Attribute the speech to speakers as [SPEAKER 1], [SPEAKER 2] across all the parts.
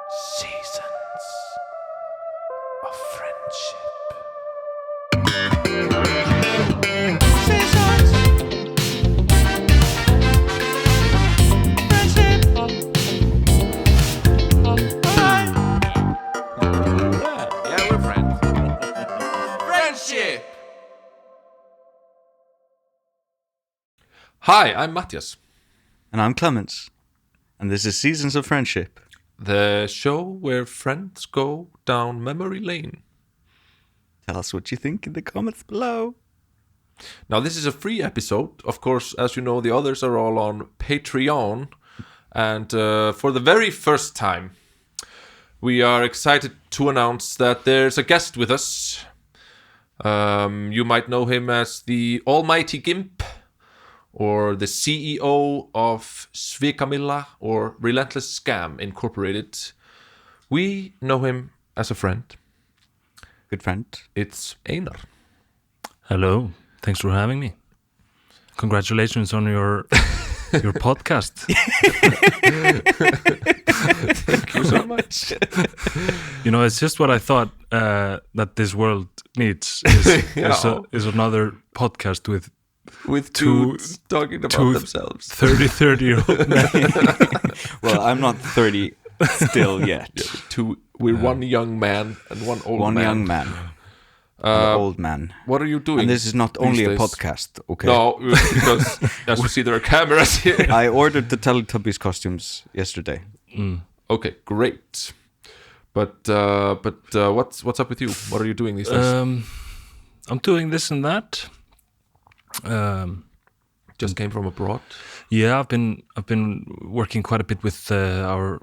[SPEAKER 1] Seasons of friendship. Seasons. Friendship. Alright. Yeah, we're friends. Friendship. Hi, I'm Matthias.
[SPEAKER 2] And I'm Clemens. And this is Seasons of Friendship.
[SPEAKER 1] The show where friends go down memory lane.
[SPEAKER 2] Tell us what you think in the comments below.
[SPEAKER 1] Now, this is a free episode. Of course, as you know, the others are all on Patreon. And for the very first time, we are excited to announce that there's a guest with us. You might know him as the Almighty Gimp, or the CEO of Svikamilla, or Relentless Scam Incorporated. We know him as a friend.
[SPEAKER 2] Good friend.
[SPEAKER 1] It's Einar.
[SPEAKER 3] Hello, thanks for having me. Congratulations on your podcast.
[SPEAKER 1] Thank you so much.
[SPEAKER 3] You know, it's just what I thought that this world needs is another podcast with
[SPEAKER 1] dudes talking about themselves.
[SPEAKER 3] 30-year-old men.
[SPEAKER 2] Well, I'm not 30 still yet.
[SPEAKER 1] We're one young man and one old man.
[SPEAKER 2] One young man. An old man.
[SPEAKER 1] What are you doing?
[SPEAKER 2] And this is not only a
[SPEAKER 1] days?
[SPEAKER 2] podcast, okay?
[SPEAKER 1] No, because as you see, there are cameras here.
[SPEAKER 2] I ordered the Teletubbies costumes yesterday.
[SPEAKER 1] Okay, great. But what's up with you? What are you doing these days?
[SPEAKER 3] I'm doing this and that.
[SPEAKER 1] Just came from abroad.
[SPEAKER 3] Yeah, I've been working quite a bit with our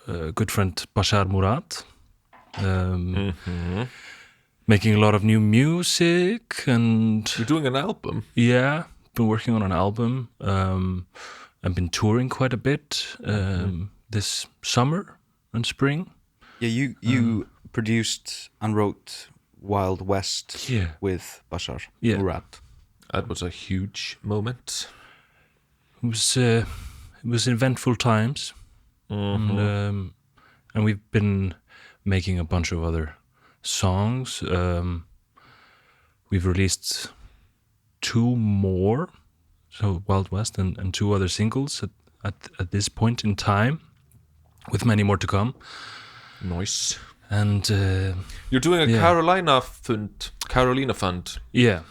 [SPEAKER 3] good friend Bashar Murad, making a lot of new music, and
[SPEAKER 1] You're doing an album.
[SPEAKER 3] yeah, been working on an album. I've been touring quite a bit this summer and spring.
[SPEAKER 2] Yeah, you produced and wrote Wild West with Bashar Murad.
[SPEAKER 1] That was a huge moment.
[SPEAKER 3] It was eventful times, and we've been making a bunch of other songs. We've released 2 more, so Wild West and 2 other singles at this point in time, with many more to come.
[SPEAKER 1] Nice.
[SPEAKER 3] And
[SPEAKER 1] You're doing a Carolina fund.
[SPEAKER 3] yeah.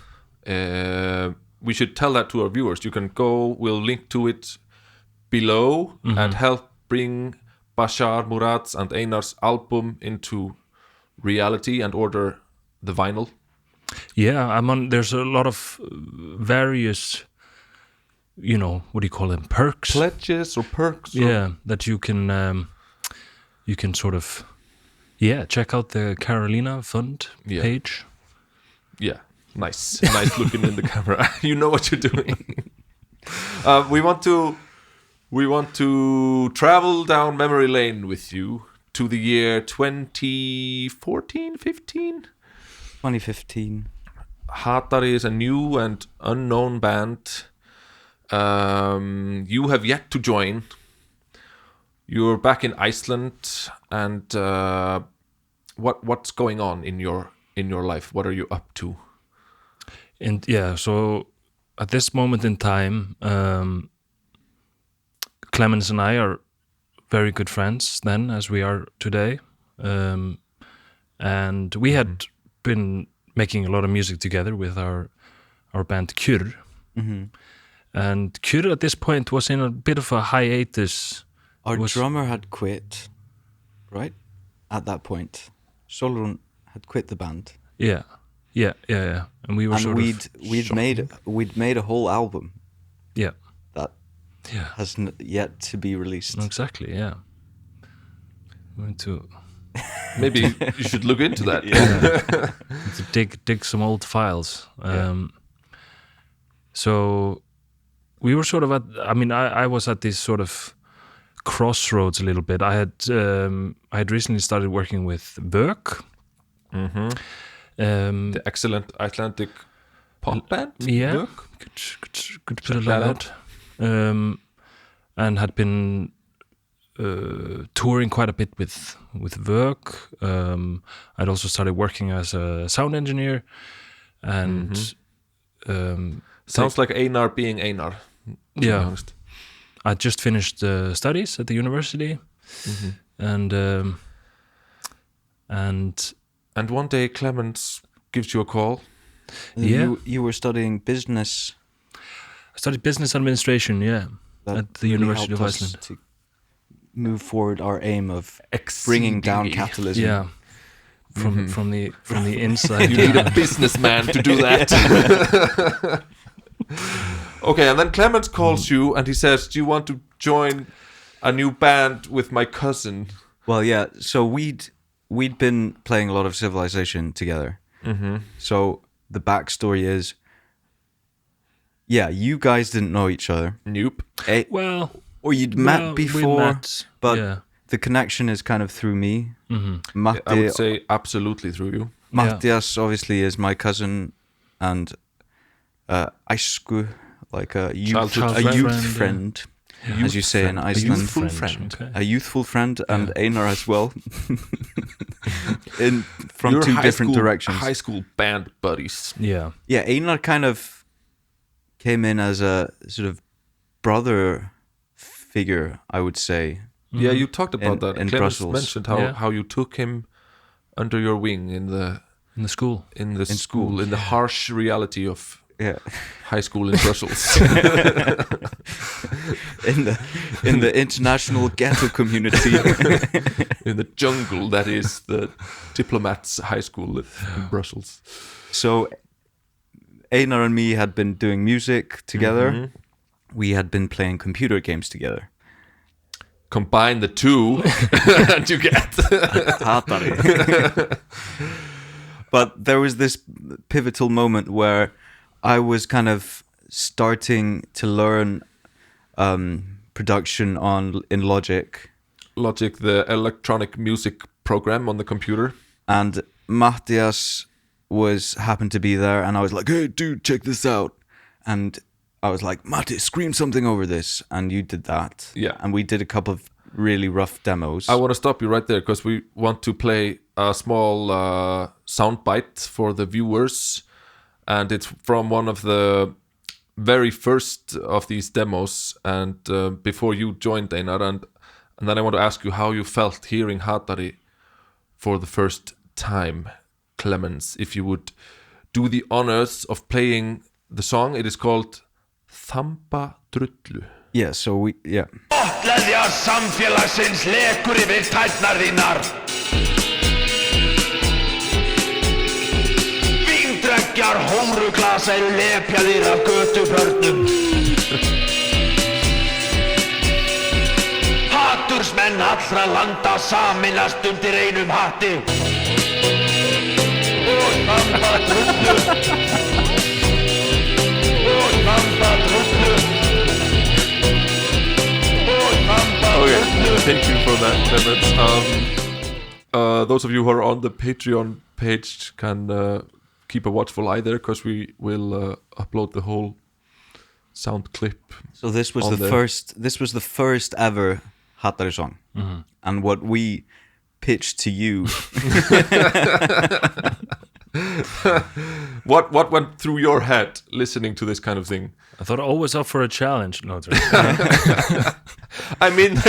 [SPEAKER 1] We should tell that to our viewers. You can go, we'll link to it below, and help bring Bashar Murad's and Einar's album into reality and order the vinyl.
[SPEAKER 3] Yeah, there's a lot of various, what do you call them, perks?
[SPEAKER 1] Pledges or perks?
[SPEAKER 3] Yeah, that you can sort of, check out the Carolina Fund page.
[SPEAKER 1] Yeah, nice looking in the camera. You know what you're doing. We want to travel down memory lane with you to the year 2014, 15?
[SPEAKER 2] 2015.
[SPEAKER 1] Hatari is a new and unknown band. You have yet to join. You're back in Iceland, and what's going on in your life? What are you up to?
[SPEAKER 3] And so at this moment in time, Clemens and I are very good friends then, as we are today. And we had been making a lot of music together with our band Kjur. And Kjur at this point was in a bit of a hiatus.
[SPEAKER 2] Our drummer had quit, right? At that point. Solrun had quit the band.
[SPEAKER 3] Yeah. And we were
[SPEAKER 2] we'd made a whole album.
[SPEAKER 3] Yeah.
[SPEAKER 2] That has yet to be released.
[SPEAKER 3] Exactly, yeah. Going to
[SPEAKER 1] maybe you should look into that.
[SPEAKER 3] To dig some old files. So we were sort of I was at this sort of crossroads a little bit. I had recently started working with Bök.
[SPEAKER 1] The excellent Icelandic pop band.
[SPEAKER 3] Yeah, could put it like that. And had been touring quite a bit with work. I'd also started working as a sound engineer, and
[SPEAKER 1] sounds like Einar being Einar. To be honest.
[SPEAKER 3] I just finished studies at the university, and
[SPEAKER 1] one day Clemens gives you a call.
[SPEAKER 2] You were studying business.
[SPEAKER 3] I studied business administration. At the University of Iceland
[SPEAKER 2] to move forward our aim of bringing down capitalism.
[SPEAKER 3] Yeah, from the inside.
[SPEAKER 1] You need a businessman to do that. Okay, and then Clemens calls you and he says, "Do you want to join a new band with my cousin?"
[SPEAKER 2] Well, yeah. So we'd been playing a lot of Civilization together. So the backstory is, you guys didn't know each other.
[SPEAKER 1] Nope.
[SPEAKER 2] Or you'd met before, but the connection is kind of through me.
[SPEAKER 1] I would say absolutely through you.
[SPEAKER 2] Mattias obviously is my cousin, and Æsku, like a youth friend, as you say in Iceland.
[SPEAKER 1] A youthful friend.
[SPEAKER 2] Okay. A youthful friend, and Einar as well. From
[SPEAKER 1] Your
[SPEAKER 2] two different directions.
[SPEAKER 1] High school band buddies.
[SPEAKER 2] Yeah, Einar kind of came in as a sort of brother figure, I would say.
[SPEAKER 1] Yeah, you talked about that.
[SPEAKER 2] In
[SPEAKER 1] Clemens
[SPEAKER 2] Brussels.
[SPEAKER 1] mentioned how you took him under your wing in the
[SPEAKER 3] school.
[SPEAKER 1] In the harsh reality of high school in Brussels.
[SPEAKER 2] in the international ghetto community.
[SPEAKER 1] In the jungle that is the diplomats' high school in Brussels.
[SPEAKER 2] So Einar and me had been doing music together. We had been playing computer games together.
[SPEAKER 1] Combine the two and you get
[SPEAKER 2] Hatari. But there was this pivotal moment where I was kind of starting to learn production in Logic.
[SPEAKER 1] Logic, the electronic music program on the computer.
[SPEAKER 2] And Mattias happened to be there, and I was like, "Hey, dude, check this out." And I was like, "Matti, scream something over this." And you did that.
[SPEAKER 1] Yeah.
[SPEAKER 2] And we did a couple of really rough demos.
[SPEAKER 1] I want to stop you right there because we want to play a small soundbite for the viewers. And it's from one of the very first of these demos. And before you joined, Einar. And then I want to ask you how you felt hearing Hatari for the first time. Clemens, if you would do the honors of playing the song. It is called Þamba drullu.
[SPEAKER 2] Yeah, so
[SPEAKER 4] Leðjar samfélagsins lekur yfir tærnar þínar. Víndreggjar hóruglasa eru lepjaðir af götubörnum. Hatursmenn allra landa sameinast undir einum hatti. Og þamba drullu. Og þamba drullu.
[SPEAKER 1] Okay, thank you for that, Clemens. Those of you who are on the Patreon page can keep a watchful eye there because we will upload the whole sound clip.
[SPEAKER 2] So this was the first ever Hatari song, and what we pitched to you.
[SPEAKER 1] What went through your head listening to this kind of thing?
[SPEAKER 3] I thought always up for a challenge. No,
[SPEAKER 1] I mean,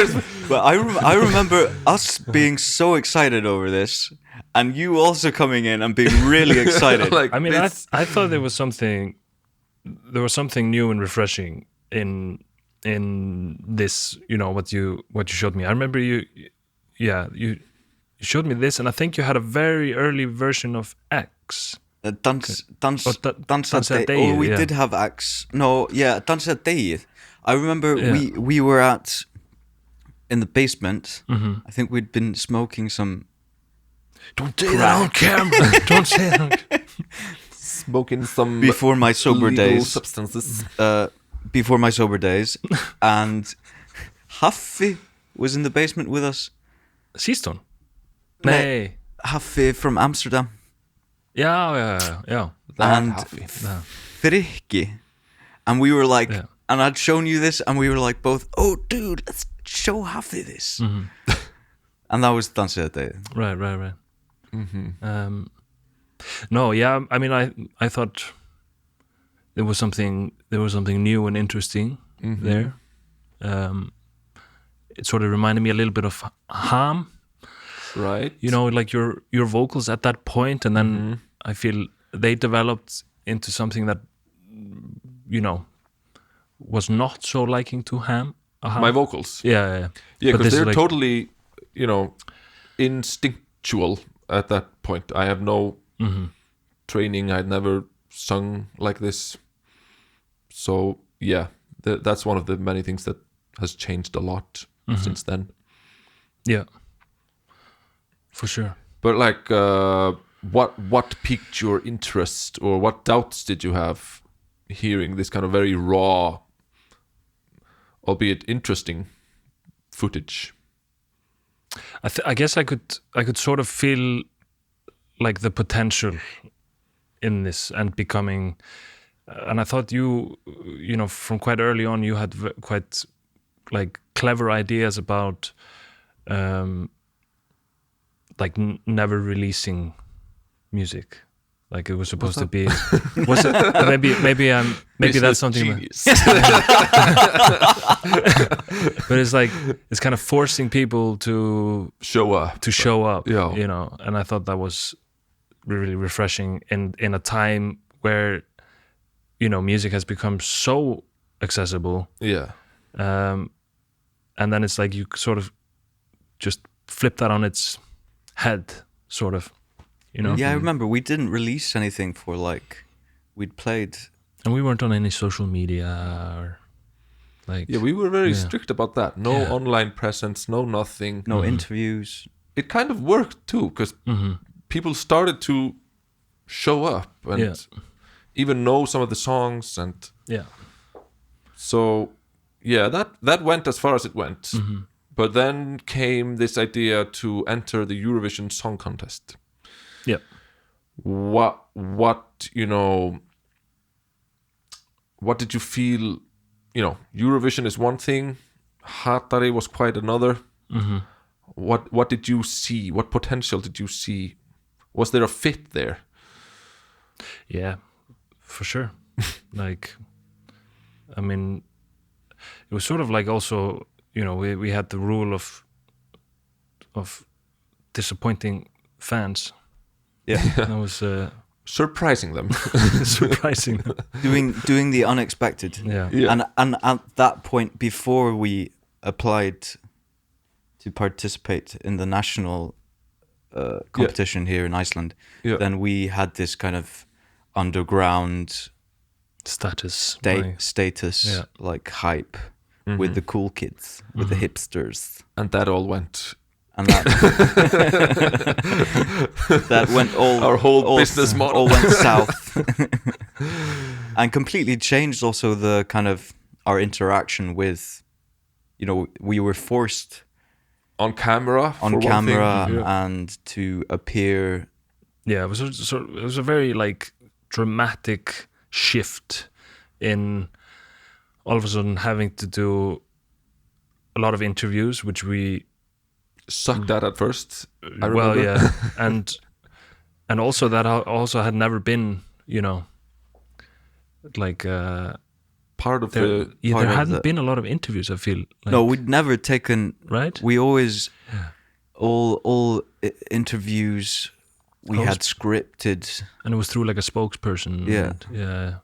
[SPEAKER 2] well, I remember us being so excited over this, and you also coming in and being really excited.
[SPEAKER 3] I mean, I thought there was something new and refreshing in this. You know what you showed me. I remember you showed me this, and I think you had a very early version of X.
[SPEAKER 2] Dans at Day. Oh, we did have X. No, yeah, Dans at Day. I remember we were in the basement. I think we'd been smoking some.
[SPEAKER 3] Don't say that on camera. Don't say that.
[SPEAKER 1] Smoking some
[SPEAKER 2] before my sober days.
[SPEAKER 1] Substances.
[SPEAKER 2] Before my sober days, and Haffi was in the basement with us.
[SPEAKER 3] Siston? Nej.
[SPEAKER 2] Haffi from Amsterdam.
[SPEAKER 3] Yeah.
[SPEAKER 2] And Frikki. And we were like, and I'd shown you this, and we were like both, "Oh, dude, show half of this. And that was Dansa Day.
[SPEAKER 3] Right. No, yeah, I mean, I thought there was something new and interesting there. It sort of reminded me a little bit of Ham.
[SPEAKER 1] Right.
[SPEAKER 3] You know, like your vocals at that point, and then I feel they developed into something that, you know, was not so liking to Ham.
[SPEAKER 1] My vocals.
[SPEAKER 3] Yeah,
[SPEAKER 1] because they're like, totally, you know, instinctual at that point. I have no training. I'd never sung like this. So yeah, that's one of the many things that has changed a lot since then.
[SPEAKER 3] Yeah, for sure.
[SPEAKER 1] But like, what piqued your interest, or what doubts did you have hearing this kind of very raw, albeit interesting, footage?
[SPEAKER 3] I guess I could sort of feel like the potential in this and becoming, and I thought you know, from quite early on you had quite like clever ideas about like never releasing music. Like it was supposed to be. Was it? Maybe that's something. But it's like it's kind of forcing people to show up.
[SPEAKER 1] Yeah.
[SPEAKER 3] You know, and I thought that was really refreshing in a time where, you know, music has become so accessible.
[SPEAKER 1] Yeah.
[SPEAKER 3] And then it's like you sort of just flip that on its head, sort of. You know?
[SPEAKER 2] Yeah, I remember we didn't release anything for like we'd played,
[SPEAKER 3] and we weren't on any social media or like.
[SPEAKER 1] Yeah, we were very strict about that. No online presence, no nothing,
[SPEAKER 2] no interviews.
[SPEAKER 1] It kind of worked too, because people started to show up and even know some of the songs, and so that went as far as it went. But then came this idea to enter the Eurovision Song Contest.
[SPEAKER 3] Yeah.
[SPEAKER 1] What you know, what did you feel? You know, Eurovision is one thing, Hatari was quite another. What did you see? What potential did you see? Was there a fit there?
[SPEAKER 3] Yeah, for sure. Like, I mean, it was sort of like also, you know, we had the rule of disappointing fans.
[SPEAKER 2] Yeah,
[SPEAKER 3] that was
[SPEAKER 1] surprising them,
[SPEAKER 2] doing the unexpected.
[SPEAKER 3] Yeah.
[SPEAKER 2] And at that point, before we applied to participate in the national competition here in Iceland, then we had this kind of underground
[SPEAKER 3] status,
[SPEAKER 2] like hype with the cool kids, with the hipsters,
[SPEAKER 1] and that all went.
[SPEAKER 2] And that that went
[SPEAKER 1] our whole business model
[SPEAKER 2] all went south, and completely changed also the kind of our interaction with, you know, we were forced
[SPEAKER 1] on camera
[SPEAKER 2] and to appear.
[SPEAKER 3] Yeah, it was a very like dramatic shift in all of a sudden having to do a lot of interviews, which we
[SPEAKER 1] sucked at first. I remember.
[SPEAKER 3] Well, yeah, and also that also had never been, you know, like
[SPEAKER 1] part of
[SPEAKER 3] there hadn't been a lot of interviews. I feel like.
[SPEAKER 2] No, we'd never taken.
[SPEAKER 3] Right.
[SPEAKER 2] We always all interviews we had scripted,
[SPEAKER 3] and it was through like a spokesperson.
[SPEAKER 2] Yeah.
[SPEAKER 3] Yeah.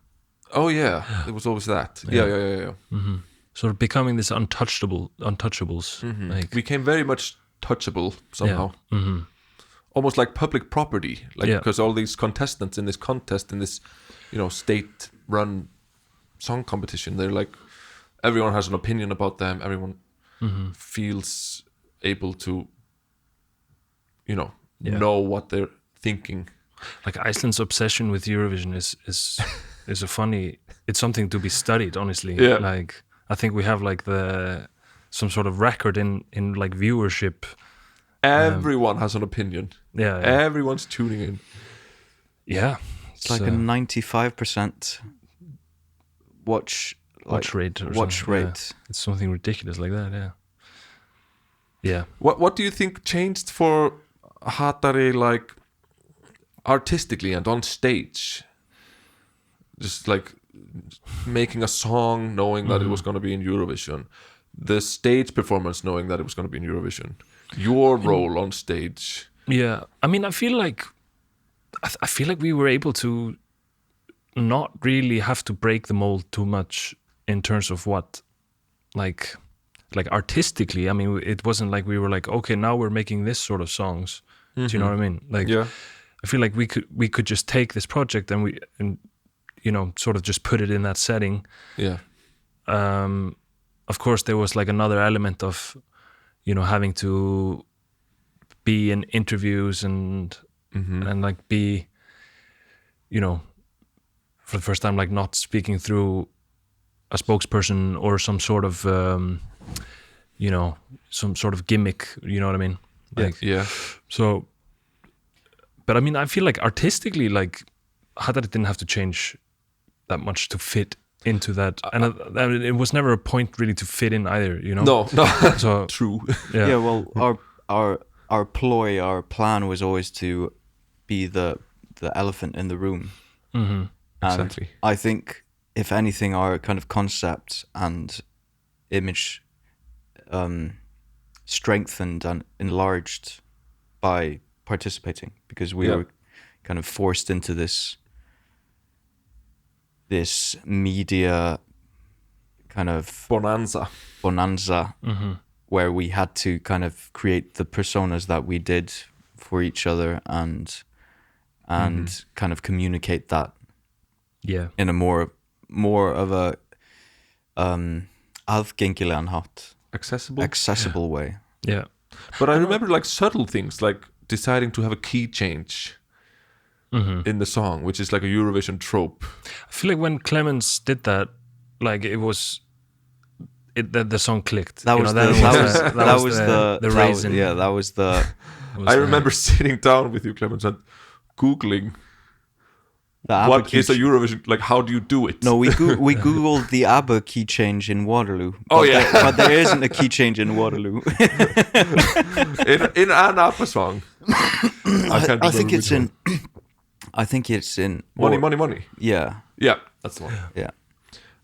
[SPEAKER 1] Oh yeah, it was always that. Yeah.
[SPEAKER 3] Sort of becoming this untouchables. Like,
[SPEAKER 1] we became very much touchable somehow. Almost like public property, like because all these contestants in this contest, in this, you know, state-run song competition, they're like, everyone has an opinion about them. Everyone feels able to, you know, know what they're thinking.
[SPEAKER 3] Like Iceland's obsession with Eurovision is a funny. It's something to be studied, honestly.
[SPEAKER 1] Yeah.
[SPEAKER 3] Like I think we have like some sort of record in like viewership.
[SPEAKER 2] Everyone has an opinion.
[SPEAKER 3] Yeah.
[SPEAKER 2] Everyone's tuning in.
[SPEAKER 3] Yeah.
[SPEAKER 2] It's like a 95% watch
[SPEAKER 3] rate.
[SPEAKER 2] Watch rate.
[SPEAKER 3] Yeah. It's something ridiculous like that, yeah. Yeah.
[SPEAKER 1] What do you think changed for Hatari, like artistically and on stage? Just like making a song knowing that it was going to be in Eurovision, the stage performance knowing that it was going to be in Eurovision, your role on stage.
[SPEAKER 3] Yeah, I mean, I feel like we were able to not really have to break the mold too much in terms of what, like artistically. I mean, it wasn't like we were like, okay, now we're making this sort of songs. Do you know what I mean? Like,
[SPEAKER 1] Yeah.
[SPEAKER 3] I feel like we could just take this project and you know, sort of just put it in that setting.
[SPEAKER 1] Yeah.
[SPEAKER 3] Of course, there was like another element of, you know, having to be in interviews and like be, you know, for the first time, like not speaking through a spokesperson or some sort of, you know, some sort of gimmick. You know what I mean? Like,
[SPEAKER 1] Yeah.
[SPEAKER 3] So, but I mean, I feel like artistically, like Hatari didn't have to change that much to fit into that, and it was never a point really to fit in either. You know?
[SPEAKER 1] No.
[SPEAKER 3] So
[SPEAKER 1] True.
[SPEAKER 2] Yeah. Well, our ploy, our plan was always to be the elephant in the room. And
[SPEAKER 1] Exactly.
[SPEAKER 2] I think, if anything, our kind of concept and image strengthened and enlarged by participating, because we were kind of forced into this media kind of bonanza where we had to kind of create the personas that we did for each other and kind of communicate that in a more of a aðgengilegan hátt, accessible way.
[SPEAKER 3] Yeah.
[SPEAKER 1] But I remember like subtle things, like deciding to have a key change in the song, which is like a Eurovision trope.
[SPEAKER 3] I feel like when Clemens did that, like the song clicked.
[SPEAKER 2] That was the reason. Yeah, that was the.
[SPEAKER 1] I remember sitting down with you, Clemens, and Googling what is a Eurovision, like how do you do it?
[SPEAKER 2] No, we Googled the ABBA key change in Waterloo. But there isn't a key change in Waterloo.
[SPEAKER 1] in an ABBA song.
[SPEAKER 2] I think it's in. I think it's in
[SPEAKER 1] Money.
[SPEAKER 2] Yeah,
[SPEAKER 1] that's the one.
[SPEAKER 2] Yeah,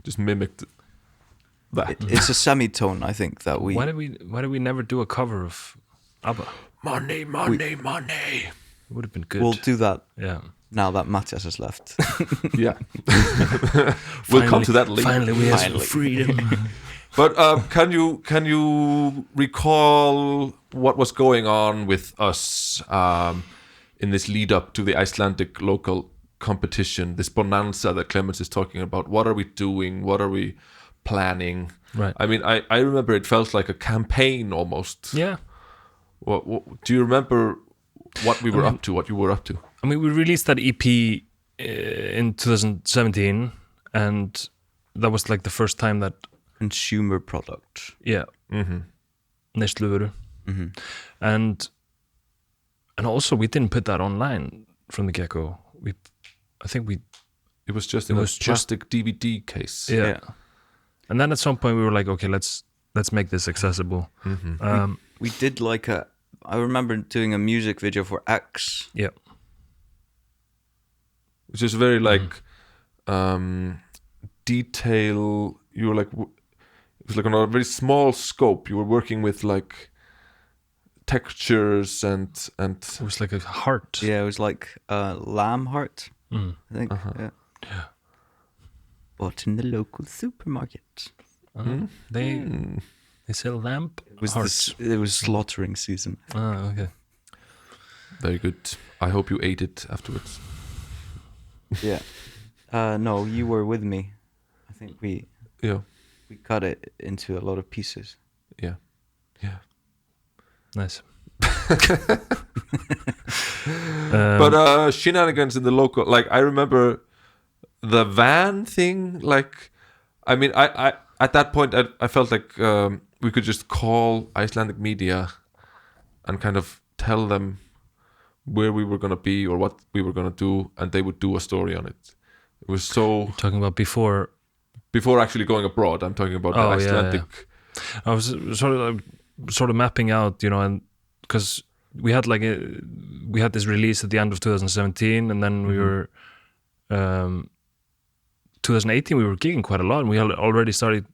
[SPEAKER 1] just mimicked that.
[SPEAKER 2] It's a semitone. I think that we.
[SPEAKER 3] Why did we never do a cover of ABBA?
[SPEAKER 1] Money.
[SPEAKER 3] It would have been good.
[SPEAKER 2] We'll do that.
[SPEAKER 3] Yeah.
[SPEAKER 2] Now that Matthias has left.
[SPEAKER 1] Yeah. We'll come to that later.
[SPEAKER 3] Finally, we have some freedom.
[SPEAKER 1] But can you recall what was going on with us in this lead up to the Icelandic local competition, this bonanza that Clemens is talking about? What are we doing? What are we planning?
[SPEAKER 3] Right.
[SPEAKER 1] I mean, I remember it felt like a campaign almost.
[SPEAKER 3] Yeah.
[SPEAKER 1] What do you remember what we were up to, what you were up to?
[SPEAKER 3] I mean, we released that EP in 2017, and that was like the first time that
[SPEAKER 2] consumer product.
[SPEAKER 3] Yeah. Nesluvöru. And also we didn't put that online from the get-go.
[SPEAKER 1] It was just in a plastic DVD case.
[SPEAKER 3] Yeah. And then at some point we were like, okay, let's make this accessible.
[SPEAKER 2] We did like I remember doing a music video for X.
[SPEAKER 3] Yeah.
[SPEAKER 1] Which is very like detail. You were like, it was like on a very small scope. You were working with like textures and
[SPEAKER 3] it was like a heart.
[SPEAKER 2] Yeah, it was like a lamb heart. I think. Yeah. Bought in the local supermarket.
[SPEAKER 3] They sell lamb hearts.
[SPEAKER 2] It was slaughtering season.
[SPEAKER 3] Oh, okay.
[SPEAKER 1] Very good. I hope you ate it afterwards.
[SPEAKER 2] Yeah. No, you were with me. I think we cut it into a lot of pieces.
[SPEAKER 1] Yeah.
[SPEAKER 3] Nice.
[SPEAKER 1] But shenanigans in the local, like I remember the van thing. Like, I mean, I at that point I felt like we could just call Icelandic media and kind of tell them where we were gonna be or what we were gonna do, and they would do a story on it. It was so.
[SPEAKER 3] You're talking about before
[SPEAKER 1] actually going abroad. I'm talking about the Icelandic.
[SPEAKER 3] I was sort of sort of mapping out, and because we had this release at the end of 2017, and then we were 2018 we were gigging quite a lot, and we had already started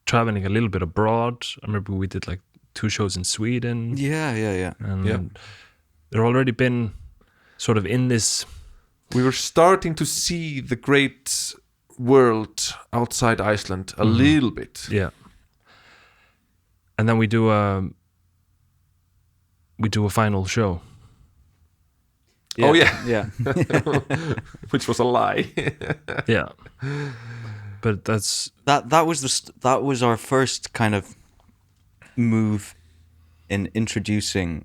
[SPEAKER 3] traveling a little bit abroad. I remember we did like 2 shows in Sweden.
[SPEAKER 2] Yeah.
[SPEAKER 3] And there already been sort of in this.
[SPEAKER 1] We were starting to see the great world outside Iceland a little bit.
[SPEAKER 3] Yeah. And then we do a final show.
[SPEAKER 1] Yeah. Oh yeah. Which was a lie.
[SPEAKER 3] Yeah. But
[SPEAKER 2] that was our first kind of move in introducing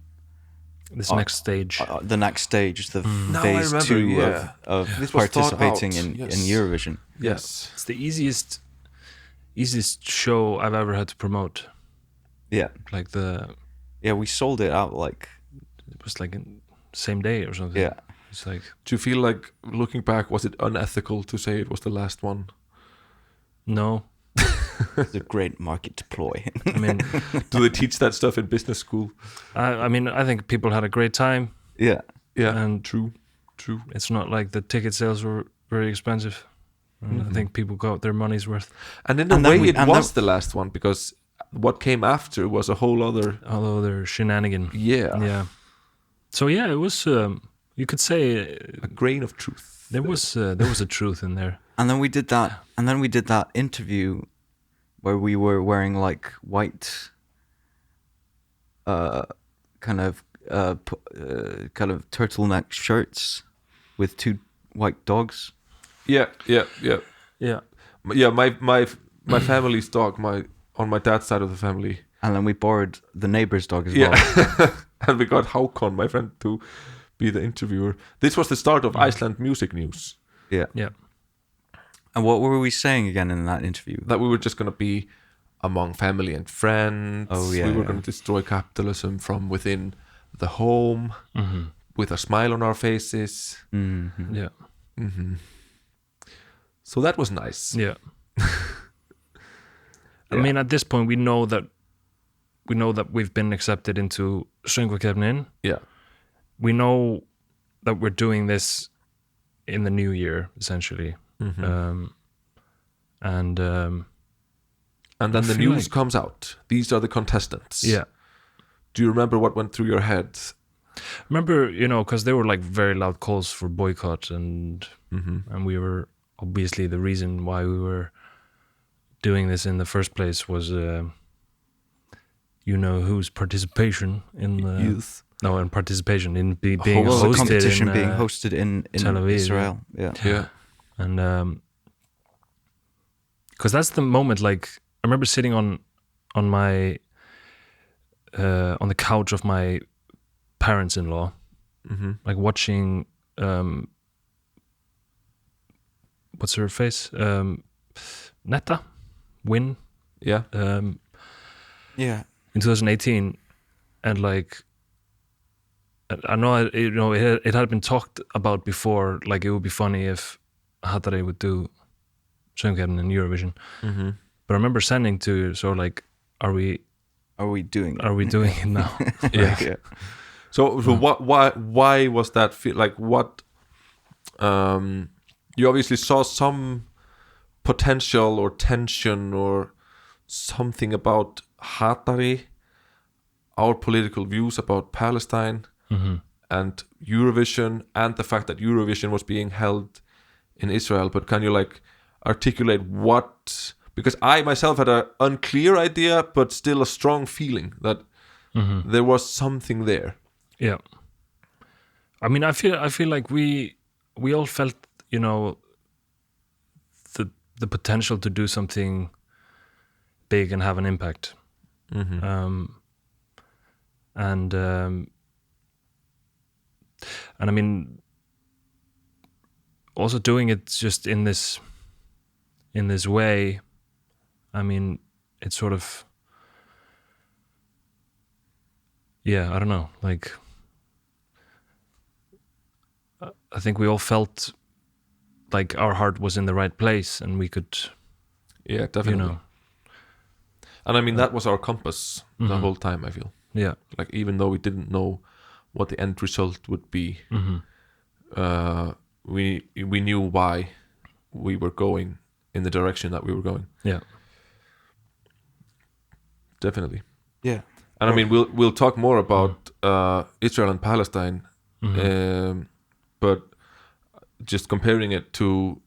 [SPEAKER 3] this next stage.
[SPEAKER 2] The next stage, the
[SPEAKER 1] Now
[SPEAKER 2] phase 2 of
[SPEAKER 1] this was
[SPEAKER 2] participating in Eurovision.
[SPEAKER 1] Yes.
[SPEAKER 3] It's the easiest show I've ever had to promote.
[SPEAKER 2] Yeah.
[SPEAKER 3] Like
[SPEAKER 2] we sold it out like
[SPEAKER 3] it was like in same day or something.
[SPEAKER 2] Yeah.
[SPEAKER 3] It's like,
[SPEAKER 1] do you feel like, looking back, was it unethical to say it was the last one?
[SPEAKER 3] No.
[SPEAKER 2] It's a great market ploy.
[SPEAKER 3] I mean,
[SPEAKER 1] do they teach that stuff in business school?
[SPEAKER 3] I mean, I think people had a great time.
[SPEAKER 2] Yeah.
[SPEAKER 3] And
[SPEAKER 1] true.
[SPEAKER 3] It's not like the ticket sales were very expensive. And I think people got their money's worth.
[SPEAKER 1] And in a way, it was the last one, because what came after was a whole other
[SPEAKER 3] shenanigan.
[SPEAKER 1] Yeah.
[SPEAKER 3] So it was. You could say
[SPEAKER 1] a grain of truth.
[SPEAKER 3] There was a truth in there.
[SPEAKER 2] And then we did that. Interview where we were wearing like white, kind of turtleneck shirts with 2 white dogs.
[SPEAKER 1] Yeah. My family's dog, on my dad's side of the family.
[SPEAKER 2] And then we borrowed the neighbor's dog as well.
[SPEAKER 1] And we got Haukon, my friend, to be the interviewer. This was the start of Iceland music news.
[SPEAKER 3] Yeah.
[SPEAKER 2] And what were we saying again in that interview?
[SPEAKER 1] That we were just going to be among family and friends.
[SPEAKER 2] Oh, yeah.
[SPEAKER 1] We were going to destroy capitalism from within the home with a smile on our faces.
[SPEAKER 2] Mm-hmm.
[SPEAKER 3] Yeah.
[SPEAKER 1] Mm-hmm. So that was nice.
[SPEAKER 3] Yeah. I mean, at this point, we know that we've been accepted into Söngvakeppnin.
[SPEAKER 1] Yeah.
[SPEAKER 3] We know that we're doing this in the new year, essentially.
[SPEAKER 1] Mm-hmm.
[SPEAKER 3] And
[SPEAKER 1] then the news comes out. These are the contestants.
[SPEAKER 3] Yeah.
[SPEAKER 1] Do you remember what went through your head?
[SPEAKER 3] Remember, because there were like very loud calls for boycott, and we were obviously, the reason why we were doing this in the first place was, whose participation in the
[SPEAKER 1] youth.
[SPEAKER 3] No, and participation in being
[SPEAKER 2] hosted.
[SPEAKER 3] The
[SPEAKER 2] competition being hosted in
[SPEAKER 3] Tel Aviv,
[SPEAKER 2] Israel.
[SPEAKER 1] Yeah.
[SPEAKER 3] And because that's the moment. Like, I remember sitting on my on the couch of my parents-in-law, like watching what's her face, Netta win.
[SPEAKER 1] Yeah.
[SPEAKER 3] In 2018, and like, I know it had been talked about before. Like, it would be funny if Hatari would do Söngvakeppnin in Eurovision. But I remember sending to, so like, are we doing it now?
[SPEAKER 1] Yeah. So why was that feel like? What you obviously saw some potential or tension or something about Hatari, our political views about Palestine and Eurovision, and the fact that Eurovision was being held in Israel. But can you like articulate what? Because I myself had an unclear idea, but still a strong feeling that there was something there.
[SPEAKER 3] Yeah. I mean, I feel like we all felt, the potential to do something big and have an impact. And I mean, also doing it just in this way, I mean, it's sort of, I don't know, like, I think we all felt like our heart was in the right place, and we could,
[SPEAKER 1] definitely. And I mean, that was our compass the whole time, I feel.
[SPEAKER 3] Yeah.
[SPEAKER 1] Like, even though we didn't know what the end result would be, we knew why we were going in the direction that we were going.
[SPEAKER 3] Yeah.
[SPEAKER 1] Definitely.
[SPEAKER 2] Yeah.
[SPEAKER 1] And I mean, we'll talk more about Israel and Palestine, but just comparing it to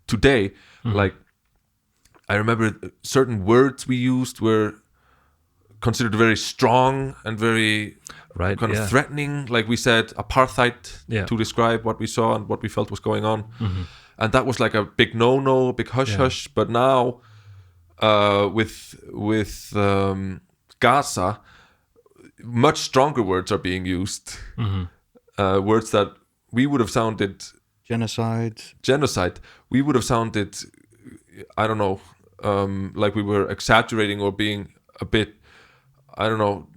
[SPEAKER 1] today, like, I remember certain words we used were considered very strong and very kind of threatening. Like, we said apartheid to describe what we saw and what we felt was going on, and that was like a big no-no, a big hush-hush. But now, with Gaza, much stronger words are being used. Words that we would have sounded
[SPEAKER 2] genocide.
[SPEAKER 1] We would have sounded, I don't know, like we were exaggerating or being a bit, I don't know.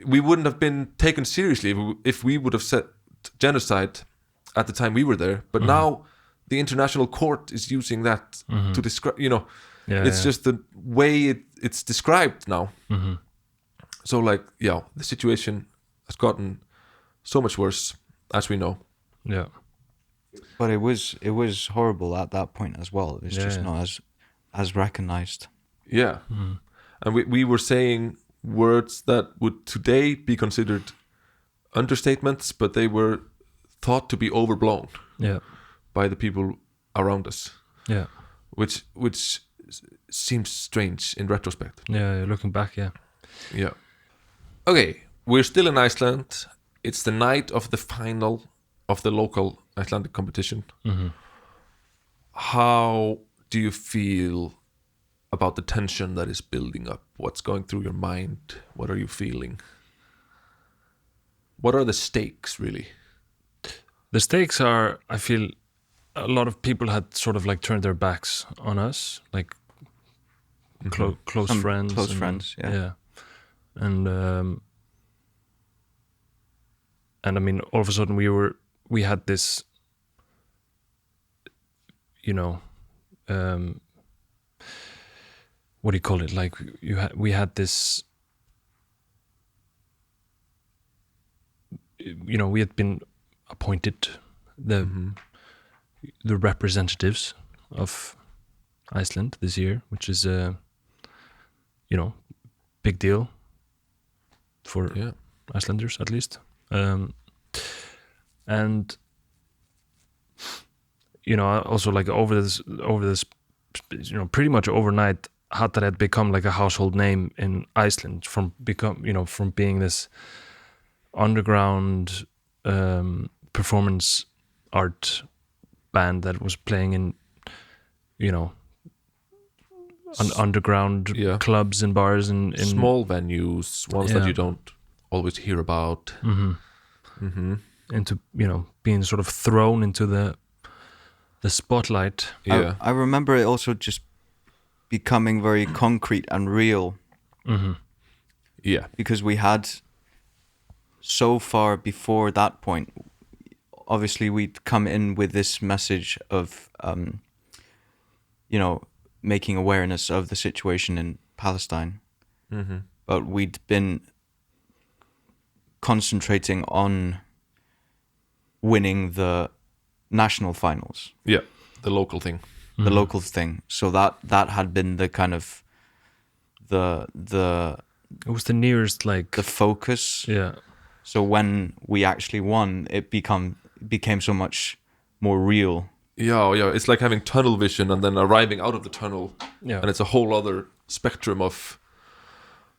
[SPEAKER 1] We wouldn't have been taken seriously if we would have said genocide at the time we were there. But now the international court is using that to describe, it's just the way it's described now. So, like, the situation has gotten so much worse, as we know.
[SPEAKER 3] Yeah.
[SPEAKER 2] But it was horrible at that point as well. It's just not as recognized.
[SPEAKER 1] Yeah. And we were saying words that would today be considered understatements, but they were thought to be overblown by the people around us.
[SPEAKER 3] Yeah.
[SPEAKER 1] Which seems strange in retrospect.
[SPEAKER 3] Yeah, looking back, yeah.
[SPEAKER 1] Yeah. Okay, we're still in Iceland. It's the night of the final of the local Icelandic competition. How do you feel about the tension that is building up? What's going through your mind? What are you feeling? What are the stakes, really?
[SPEAKER 3] The stakes are, I feel, a lot of people had sort of like turned their backs on us, like close friends.
[SPEAKER 2] Close friends, yeah.
[SPEAKER 3] And I mean, all of a sudden we had this, what do you call it? Like, we had this, we had been appointed the representatives of Iceland this year, which is a big deal for Icelanders, at least. And also, like, over this pretty much overnight, Hatari had become like a household name in Iceland from being this underground performance art band that was playing in underground clubs and bars and in
[SPEAKER 1] small venues, ones that you don't always hear about.
[SPEAKER 3] Into being sort of thrown into the spotlight.
[SPEAKER 2] I remember it also just becoming very concrete and real. Because we had so far before that point, obviously we'd come in with this message of making awareness of the situation in Palestine, but we'd been concentrating on winning the national finals.
[SPEAKER 1] Yeah, the local thing.
[SPEAKER 2] The local thing. So that had been the kind of the
[SPEAKER 3] it was the nearest, like,
[SPEAKER 2] the focus.
[SPEAKER 3] Yeah.
[SPEAKER 2] So when we actually won, it became so much more real.
[SPEAKER 1] Yeah. It's like having tunnel vision and then arriving out of the tunnel.
[SPEAKER 3] Yeah.
[SPEAKER 1] And it's a whole other spectrum of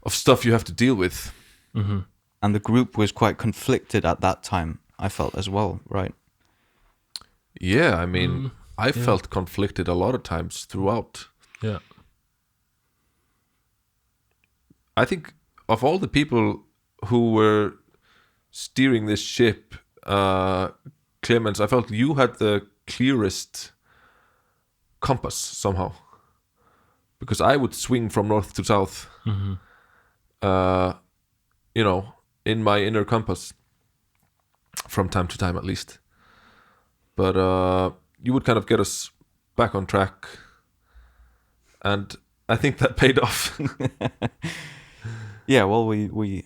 [SPEAKER 1] stuff you have to deal with.
[SPEAKER 2] And the group was quite conflicted at that time, I felt, as well, right?
[SPEAKER 1] Yeah, I mean, I felt conflicted a lot of times throughout.
[SPEAKER 3] Yeah.
[SPEAKER 1] I think of all the people who were steering this ship, Clemens, I felt you had the clearest compass somehow. Because I would swing from north to south, in my inner compass, from time to time at least. But you would kind of get us back on track, and I think that paid off.
[SPEAKER 2] Yeah, well, we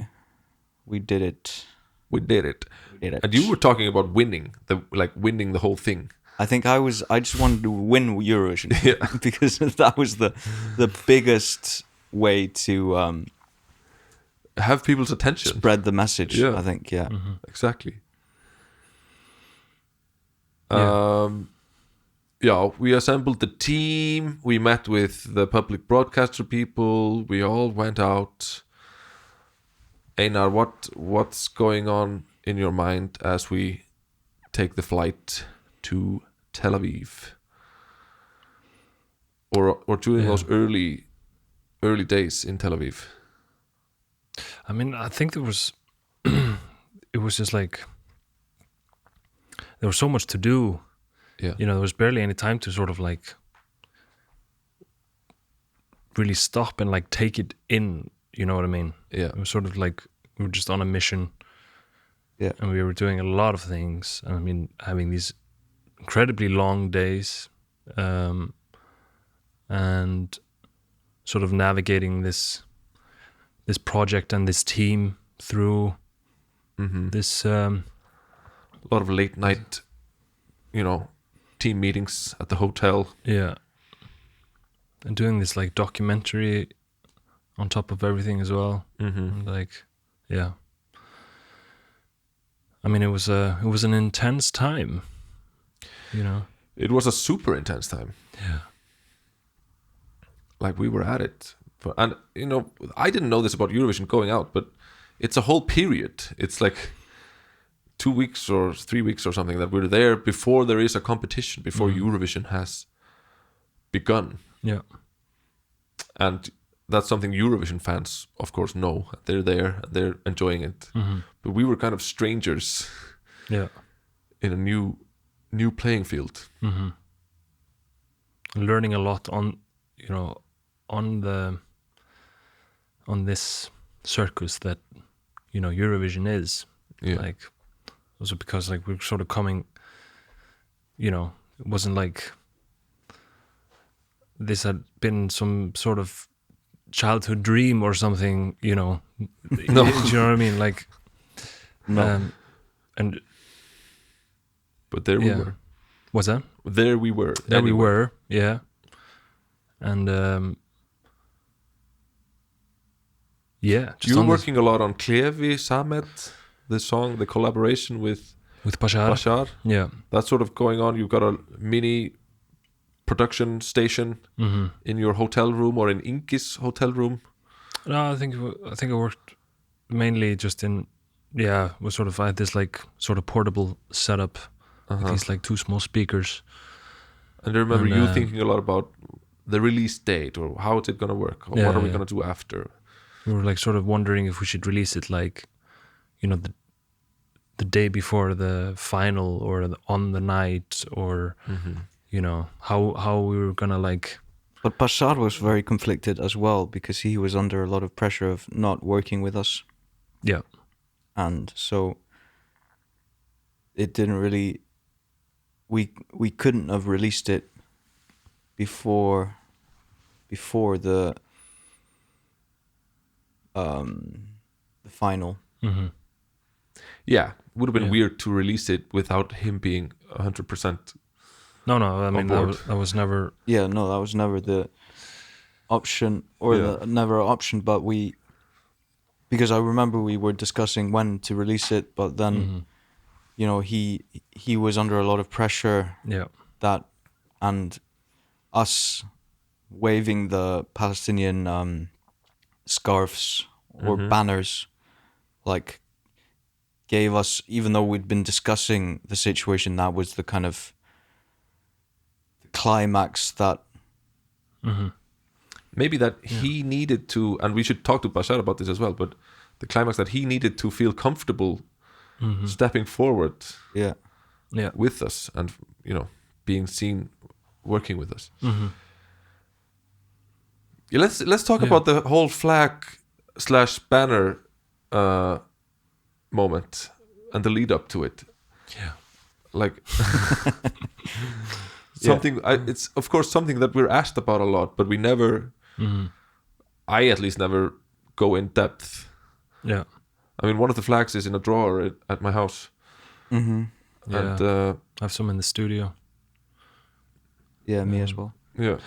[SPEAKER 2] did it.
[SPEAKER 1] We did it.
[SPEAKER 2] We did it.
[SPEAKER 1] And you were talking about winning the whole thing.
[SPEAKER 2] I think I just wanted to win Eurovision because that was the biggest way to
[SPEAKER 1] have people's attention,
[SPEAKER 2] spread the message. Yeah. I think,
[SPEAKER 1] exactly.
[SPEAKER 3] Yeah.
[SPEAKER 1] We assembled the team. We met with the public broadcaster people. We all went out. Einar, what's going on in your mind as we take the flight to Tel Aviv, or during those early days in Tel Aviv?
[SPEAKER 3] I mean, I think there was it was just like there was so much to do.
[SPEAKER 1] Yeah,
[SPEAKER 3] there was barely any time to sort of like really stop and like take it in. You know what I mean?
[SPEAKER 1] Yeah.
[SPEAKER 3] It was sort of like we were just on a mission.
[SPEAKER 2] Yeah.
[SPEAKER 3] And we were doing a lot of things. I mean, having these incredibly long days, and sort of navigating this project and this team through this
[SPEAKER 1] a lot of late night, team meetings at the hotel.
[SPEAKER 3] Yeah. And doing this like documentary on top of everything as well. And, like, yeah. I mean, it was an intense time,
[SPEAKER 1] It was a super intense time.
[SPEAKER 3] Yeah.
[SPEAKER 1] Like, we were at it. And, I didn't know this about Eurovision going out, but it's a whole period. It's like 2 weeks or 3 weeks or something that we're there before there is a competition, before Eurovision has begun.
[SPEAKER 3] Yeah.
[SPEAKER 1] And that's something Eurovision fans, of course, know. They're there, they're enjoying it. But we were kind of strangers in a new playing field.
[SPEAKER 3] Learning a lot on this circus that Eurovision is. Like, also because like we're sort of coming, it wasn't like this had been some sort of childhood dream or something, No. Do you know what I mean? Like,
[SPEAKER 2] no.
[SPEAKER 1] But there we were.
[SPEAKER 3] What's that?
[SPEAKER 1] There we were.
[SPEAKER 3] There we were, yeah. And just
[SPEAKER 1] you were working a lot on Klevi Samet, the song, the collaboration with
[SPEAKER 3] Bashar. Yeah.
[SPEAKER 1] That's sort of going on. You've got a mini production station in your hotel room, or in Inki's hotel room.
[SPEAKER 3] No, I think I worked mainly just in was sort of, I had this like sort of portable setup with these like 2 small speakers.
[SPEAKER 1] And I remember you thinking a lot about the release date, or how is it going to work, or what are we going to do after.
[SPEAKER 3] We were like sort of wondering if we should release it like, the day before the final, or on the night, or how we were gonna like.
[SPEAKER 2] But Bashar was very conflicted as well, because he was under a lot of pressure of not working with us.
[SPEAKER 3] Yeah.
[SPEAKER 2] And so it didn't really, we couldn't have released it before the final.
[SPEAKER 1] Yeah, would have been weird to release it without him being 100%.
[SPEAKER 3] No, I mean that was never.
[SPEAKER 2] Yeah, no, that was never the option, or never an option. But because I remember we were discussing when to release it, but then, he was under a lot of pressure.
[SPEAKER 3] Yeah.
[SPEAKER 2] That, and us waving the Palestinian scarves or banners, like, gave us, even though we'd been discussing the situation, that was the kind of climax that
[SPEAKER 1] maybe that he needed to, and we should talk to Bashar about this as well, but the climax that he needed to feel comfortable stepping forward with us, and being seen working with us. Let's talk about the whole flag/banner moment and the lead up to it.
[SPEAKER 3] Yeah.
[SPEAKER 1] Like, something. It's of course something that we're asked about a lot, but we never. I at least never go in depth.
[SPEAKER 3] Yeah.
[SPEAKER 1] I mean, one of the flags is in a drawer at my house.
[SPEAKER 3] Yeah.
[SPEAKER 1] And
[SPEAKER 3] I have some in the studio.
[SPEAKER 2] Yeah, me as well.
[SPEAKER 1] Yeah.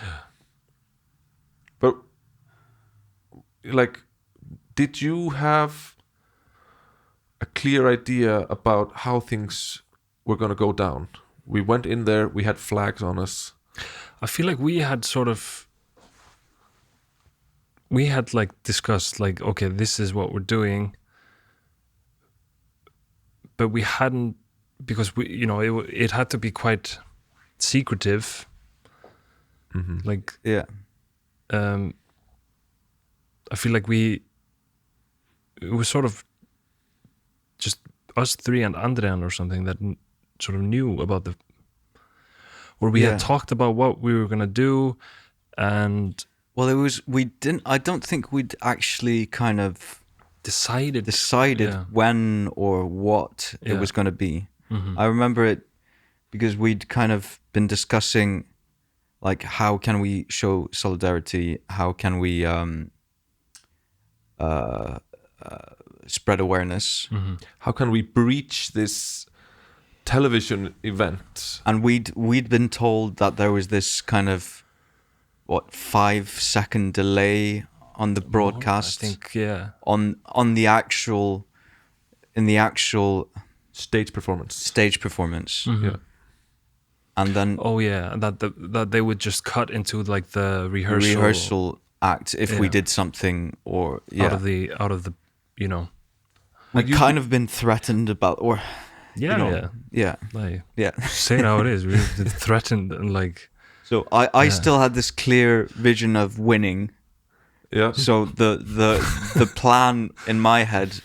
[SPEAKER 1] But like, did you have a clear idea about how things were going to go down? We went in there, we had flags on us.
[SPEAKER 3] I feel like we had like discussed like, okay, this is what we're doing, but we hadn't, because we, it had to be quite secretive. Like,
[SPEAKER 2] yeah.
[SPEAKER 3] I feel like it was sort of just us three and Andrian or something that sort of knew about we had talked about what we were going to do. And
[SPEAKER 2] well, I don't think we'd actually kind of decided when or what it was going to be. I remember it because we'd kind of been discussing like, how can we show solidarity? How can we spread awareness?
[SPEAKER 1] How can we breach this television event?
[SPEAKER 2] And we'd been told that there was this kind of 5-second delay on the broadcast.
[SPEAKER 3] I think, yeah.
[SPEAKER 2] On the actual
[SPEAKER 1] stage performance.
[SPEAKER 2] Yeah. And then
[SPEAKER 3] that they would just cut into like the rehearsal
[SPEAKER 2] act if we did something, or
[SPEAKER 3] out of the
[SPEAKER 2] we'd kind of been threatened about, or
[SPEAKER 3] like, say it how it is. We were threatened, and like,
[SPEAKER 2] so I still had this clear vision of winning.
[SPEAKER 1] Yeah.
[SPEAKER 2] So the plan in my head: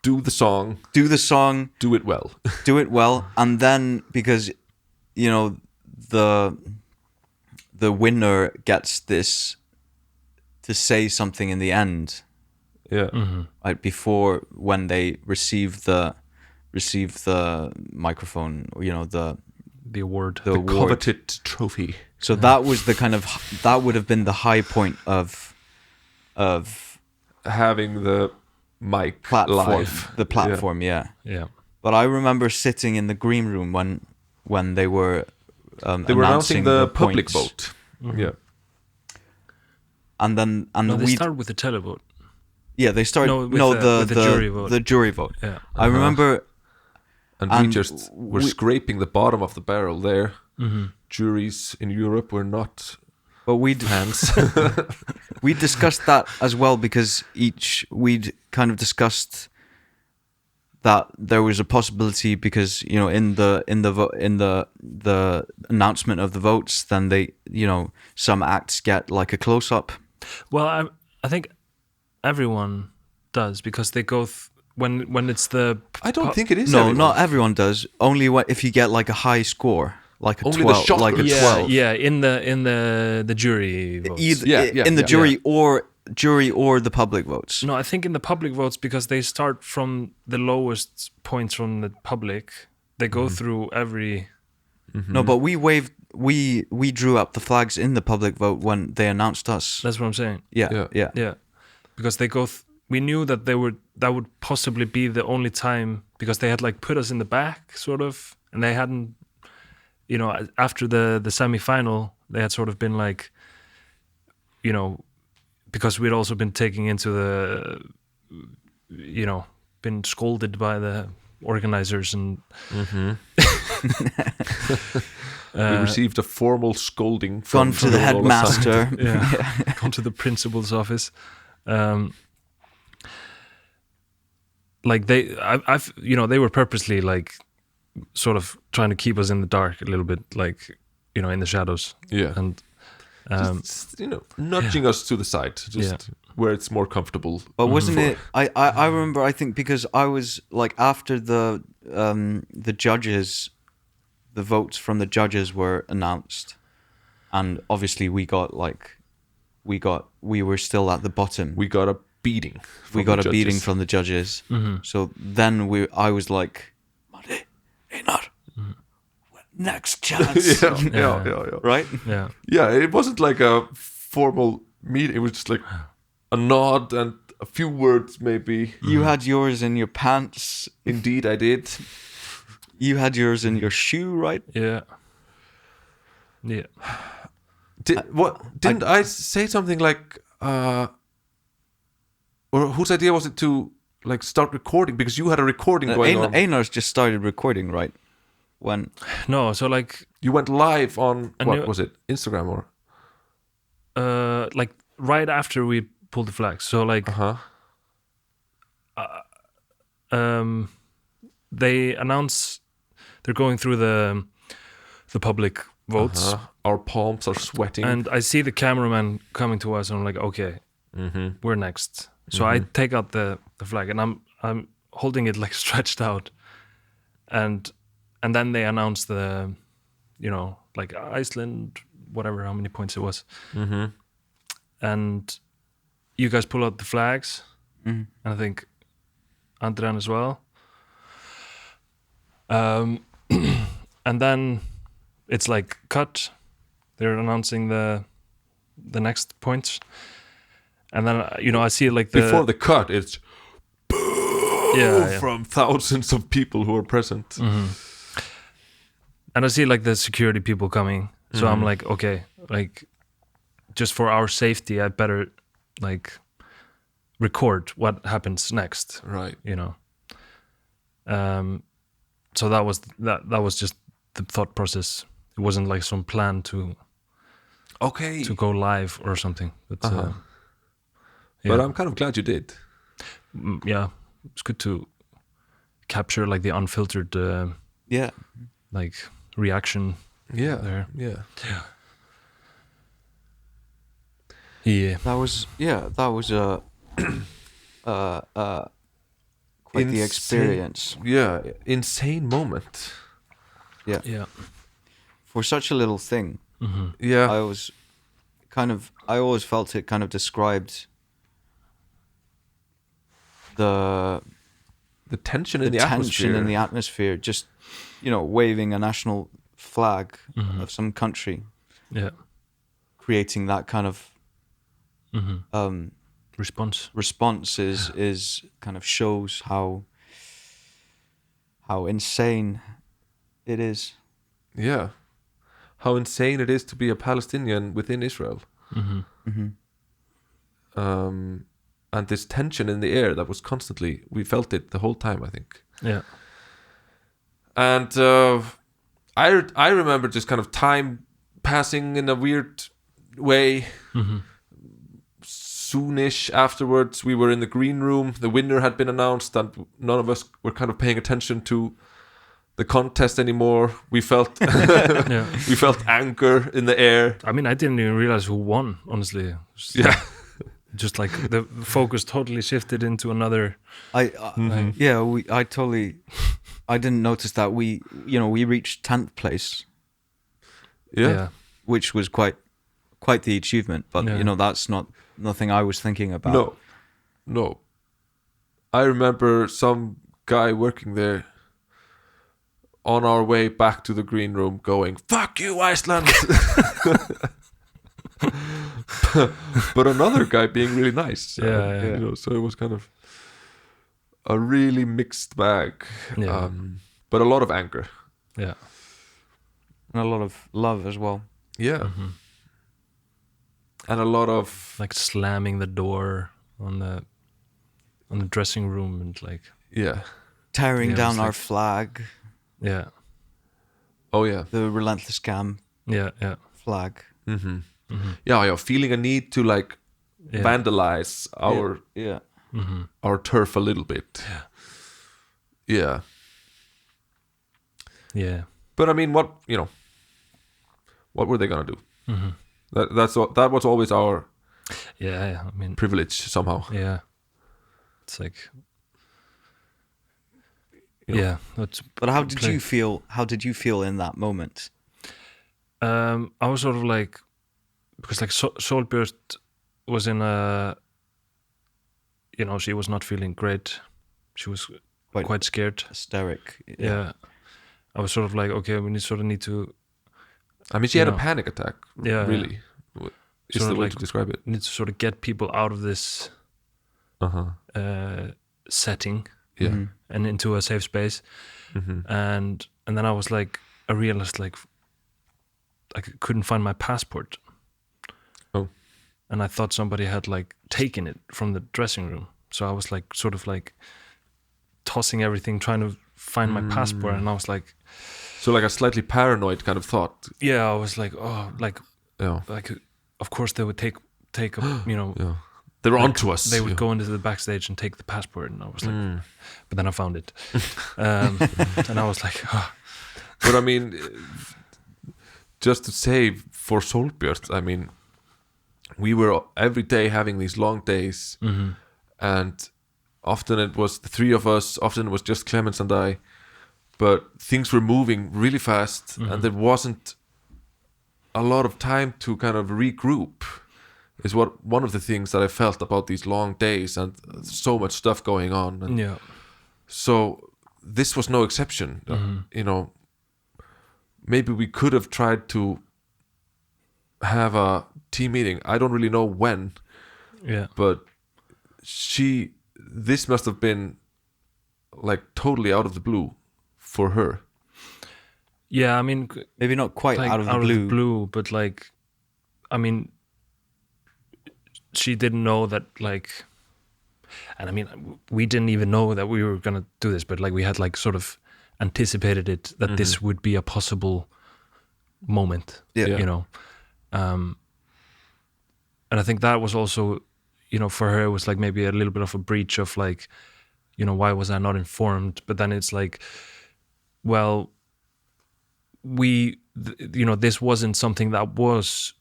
[SPEAKER 1] do the song,
[SPEAKER 2] do it well, and then because the winner gets this to say something in the end.
[SPEAKER 1] Yeah.
[SPEAKER 2] Right before, when they receive the microphone,
[SPEAKER 3] the award,
[SPEAKER 1] the coveted trophy.
[SPEAKER 2] So that was that would have been the high point of
[SPEAKER 1] having the mic
[SPEAKER 2] platform,
[SPEAKER 1] live.
[SPEAKER 2] The platform, yeah. But I remember sitting in the green room when they were
[SPEAKER 1] announcing the public vote. Yeah.
[SPEAKER 2] And then
[SPEAKER 3] they started with the televote.
[SPEAKER 2] Yeah, they started
[SPEAKER 3] with the jury vote.
[SPEAKER 2] The jury vote.
[SPEAKER 3] Yeah.
[SPEAKER 2] I remember,
[SPEAKER 1] and we just were scraping the bottom of the barrel there. Juries in Europe were not.
[SPEAKER 2] But we discussed that as well, because we'd kind of discussed that there was a possibility, because in the announcement of the votes, then they some acts get like a close up.
[SPEAKER 3] Well, I think everyone does, because they go when it's the.
[SPEAKER 1] I don't think it is.
[SPEAKER 2] No,
[SPEAKER 1] everyone.
[SPEAKER 2] Not everyone does. Only if you get like a high score. Like a
[SPEAKER 1] only
[SPEAKER 2] 12,
[SPEAKER 1] the
[SPEAKER 2] like a 12.
[SPEAKER 3] Yeah, in the jury votes.
[SPEAKER 2] In the jury or the public votes.
[SPEAKER 3] No, I think in the public votes, because they start from the lowest points from the public. They go through every.
[SPEAKER 2] No, but we drew up the flags in the public vote when they announced us.
[SPEAKER 3] That's what I'm saying.
[SPEAKER 2] Yeah.
[SPEAKER 3] Because they go. We knew that that would possibly be the only time, because they had like put us in the back, sort of, and they hadn't. After the semi-final, they had sort of been like, because we'd also been taken into the, been scolded by the organizers, and
[SPEAKER 1] we received a formal scolding from
[SPEAKER 2] gone to the headmaster.
[SPEAKER 3] Gone to the principal's office. Like they were purposely like sort of trying to keep us in the dark a little bit, like in the shadows.
[SPEAKER 1] Yeah.
[SPEAKER 3] And
[SPEAKER 1] just, nudging us to the side, just where it's more comfortable.
[SPEAKER 2] But wasn't it? I remember. I think because I was like, after the judges, the votes from the judges were announced, and obviously we were still at the bottom.
[SPEAKER 1] We got a beating.
[SPEAKER 2] From the judges. So then I was like, Einar, next chance.
[SPEAKER 1] yeah.
[SPEAKER 2] Right?
[SPEAKER 3] Yeah.
[SPEAKER 1] Yeah, it wasn't like a formal meeting. It was just like a nod and a few words, maybe.
[SPEAKER 2] You had yours in your pants.
[SPEAKER 1] Indeed, I did.
[SPEAKER 2] You had yours in your shoe, right?
[SPEAKER 3] Yeah. Yeah.
[SPEAKER 1] Didn't I say something like, or whose idea was it to like start recording? Because you had a recording going on.
[SPEAKER 2] Einar's just started recording, right? When
[SPEAKER 3] No, so like
[SPEAKER 1] you went live on was it, Instagram or?
[SPEAKER 3] Like right after we pulled the flags. So like they announce they're going through the public votes.
[SPEAKER 1] Our palms are sweating.
[SPEAKER 3] And I see the cameraman coming to us and I'm like, okay, we're next. So I take out the flag and I'm holding it like stretched out. And then they announce the, like Iceland, whatever, how many points it was. And you guys pull out the flags. And I think Andrian as well. And then it's like cut. They're announcing the next points. And then, I see like
[SPEAKER 1] before the cut, it's
[SPEAKER 3] yeah.
[SPEAKER 1] from thousands of people who are present.
[SPEAKER 3] And I see like the security people coming. So I'm like, okay, like just for our safety, I better like record what happens next.
[SPEAKER 1] Right.
[SPEAKER 3] So that was just the thought process. It wasn't like some plan to go live or something. But,
[SPEAKER 1] but I'm kind of glad you did.
[SPEAKER 3] Yeah, it's good to capture like the unfiltered like reaction there.
[SPEAKER 1] Yeah.
[SPEAKER 2] That was quite the experience.
[SPEAKER 1] Yeah, insane moment.
[SPEAKER 3] Yeah.
[SPEAKER 2] For such a little thing.
[SPEAKER 1] Yeah.
[SPEAKER 2] I always felt it kind of described the
[SPEAKER 1] tension in the atmosphere.
[SPEAKER 2] In the atmosphere, just waving a national flag of some country, creating that kind of response is kind of shows how insane it is.
[SPEAKER 1] Yeah, how insane it is to be a Palestinian within Israel. And this tension in the air that was constantly, we felt it the whole time, I think.
[SPEAKER 3] Yeah.
[SPEAKER 1] And I remember just kind of time passing in a weird way. Soonish afterwards, we were in the green room. The winner had been announced, and none of us were kind of paying attention to the contest anymore. We felt we felt anger in the air.
[SPEAKER 3] I mean, I didn't even realize who won, honestly. Just like the focus totally shifted into another.
[SPEAKER 2] I didn't notice that we reached 10th place.
[SPEAKER 1] Yeah.
[SPEAKER 2] Which was quite the achievement, but that's nothing I was thinking about.
[SPEAKER 1] No. I remember some guy working there on our way back to the green room going, "Fuck you, Iceland!" But another guy being really nice. So it was kind of a really mixed bag. But a lot of anger.
[SPEAKER 3] Yeah.
[SPEAKER 2] And a lot of love as well.
[SPEAKER 1] Yeah. And a lot of
[SPEAKER 3] like slamming the door on the dressing room and like
[SPEAKER 2] tearing down our flag.
[SPEAKER 3] Yeah.
[SPEAKER 1] Oh yeah.
[SPEAKER 2] The relentless scam.
[SPEAKER 3] Yeah.
[SPEAKER 2] Flag.
[SPEAKER 1] Yeah, feeling a need to like vandalize our turf a little bit. Yeah. But I mean, what were they gonna do? That was always our
[SPEAKER 3] I mean,
[SPEAKER 1] privilege somehow.
[SPEAKER 3] Yeah, it's like
[SPEAKER 2] But how did you feel? How did you feel in that moment?
[SPEAKER 3] I was sort of like, because like Solbjörn was in a, she was not feeling great. She was quite scared,
[SPEAKER 2] hysteric.
[SPEAKER 3] Yeah. I was sort of like, okay, we need to.
[SPEAKER 1] I mean, she had a panic attack.
[SPEAKER 3] Yeah,
[SPEAKER 1] really.
[SPEAKER 3] Yeah.
[SPEAKER 1] Is the way to describe it.
[SPEAKER 3] Need to sort of get people out of this setting, and into a safe space, and then I was like, I realized like I couldn't find my passport.
[SPEAKER 1] Oh,
[SPEAKER 3] and I thought somebody had like taken it from the dressing room, so I was like sort of like tossing everything, trying to find my passport, and I was like,
[SPEAKER 1] so like a slightly paranoid kind of thought.
[SPEAKER 3] Yeah, I was like, oh, like of course they would take you know.
[SPEAKER 1] Yeah. They were onto us.
[SPEAKER 3] They would go into the backstage and take the passport, and I was like, but then I found it, and I was like, oh.
[SPEAKER 1] But I mean, just to say for Solbjört, I mean, we were every day having these long days, and often it was the three of us, often it was just Clemens and I, but things were moving really fast, and there wasn't a lot of time to kind of regroup. Is one of the things that I felt about these long days and so much stuff going on. And so this was no exception. You know, maybe we could have tried to have a team meeting. I don't really know when.
[SPEAKER 3] Yeah.
[SPEAKER 1] But this must have been like totally out of the blue for her.
[SPEAKER 3] Yeah, I mean,
[SPEAKER 2] maybe not quite
[SPEAKER 3] like
[SPEAKER 2] out of the blue,
[SPEAKER 3] but like, I mean, she didn't know that, like, and I mean, we didn't even know that we were gonna do this, but like we had like sort of anticipated it, that this would be a possible moment, you know, and I think that was also, you know, for her it was like maybe a little bit of a breach of like, you know, why was I not informed? But then it's like, well, you know, this wasn't something that was,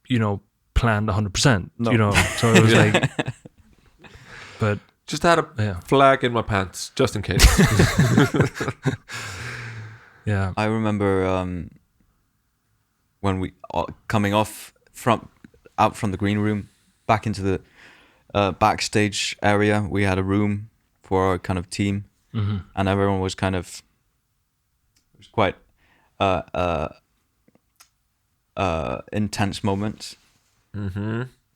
[SPEAKER 3] you know, planned 100%, you know, so it was like, but
[SPEAKER 1] just had a flag in my pants just in case.
[SPEAKER 3] Yeah,
[SPEAKER 2] I remember when we coming out from the green room back into the backstage area. We had a room for our kind of team, and everyone was kind of, it was quite intense moments.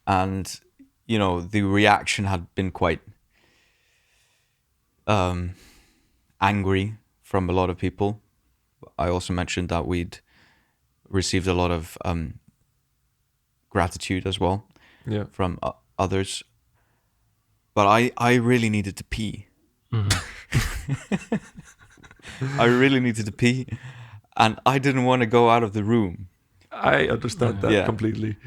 [SPEAKER 2] And you know, the reaction had been quite angry from a lot of people. I also mentioned that we'd received a lot of gratitude as well from others, but I really needed to pee. I really needed to pee, and I didn't want to go out of the room.
[SPEAKER 1] I understand that completely.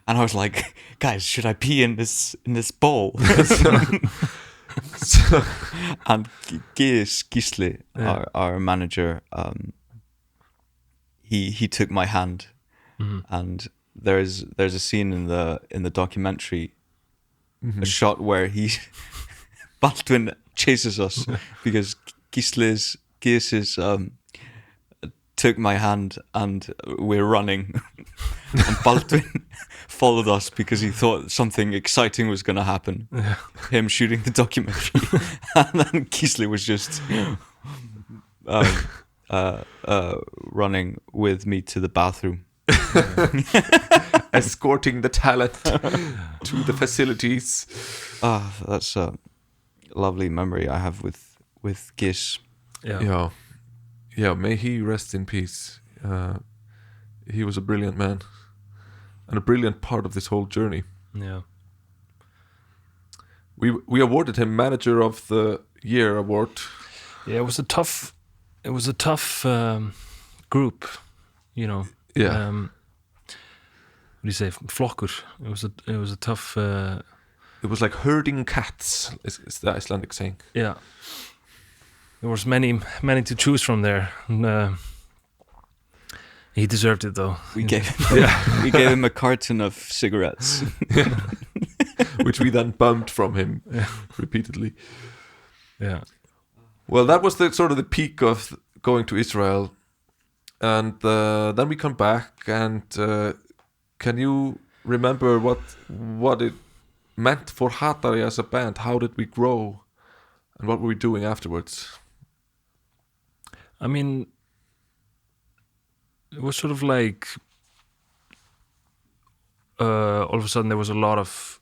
[SPEAKER 2] And I was like, guys, should I pee in this bowl? And Gisli, our manager, he took my hand, and there's a scene in the documentary, a shot where Baldwin chases us because Gisli took my hand and we're running, and Baldwin followed us because he thought something exciting was going to happen. Him shooting the documentary, and then Gisli was just running with me to the bathroom,
[SPEAKER 1] escorting the talent to the facilities.
[SPEAKER 2] That's a lovely memory I have with Gis.
[SPEAKER 1] Yeah, may he rest in peace. He was a brilliant man and a brilliant part of this whole journey.
[SPEAKER 3] Yeah.
[SPEAKER 1] We awarded him Manager of the Year award.
[SPEAKER 3] Yeah, it was a tough group, you know.
[SPEAKER 1] Yeah.
[SPEAKER 3] What do you say? Flokkur. It was a tough.
[SPEAKER 1] It was like herding cats. Is the Icelandic saying?
[SPEAKER 3] Yeah. There was many to choose from there. And, he deserved it, though.
[SPEAKER 2] We gave him a carton of cigarettes,
[SPEAKER 1] which we then bumped from him repeatedly.
[SPEAKER 3] Yeah.
[SPEAKER 1] Well, that was the sort of the peak of going to Israel, and then we come back. And can you remember what it meant for Hatari as a band? How did we grow, and what were we doing afterwards?
[SPEAKER 3] I mean, it was sort of like all of a sudden there was a lot of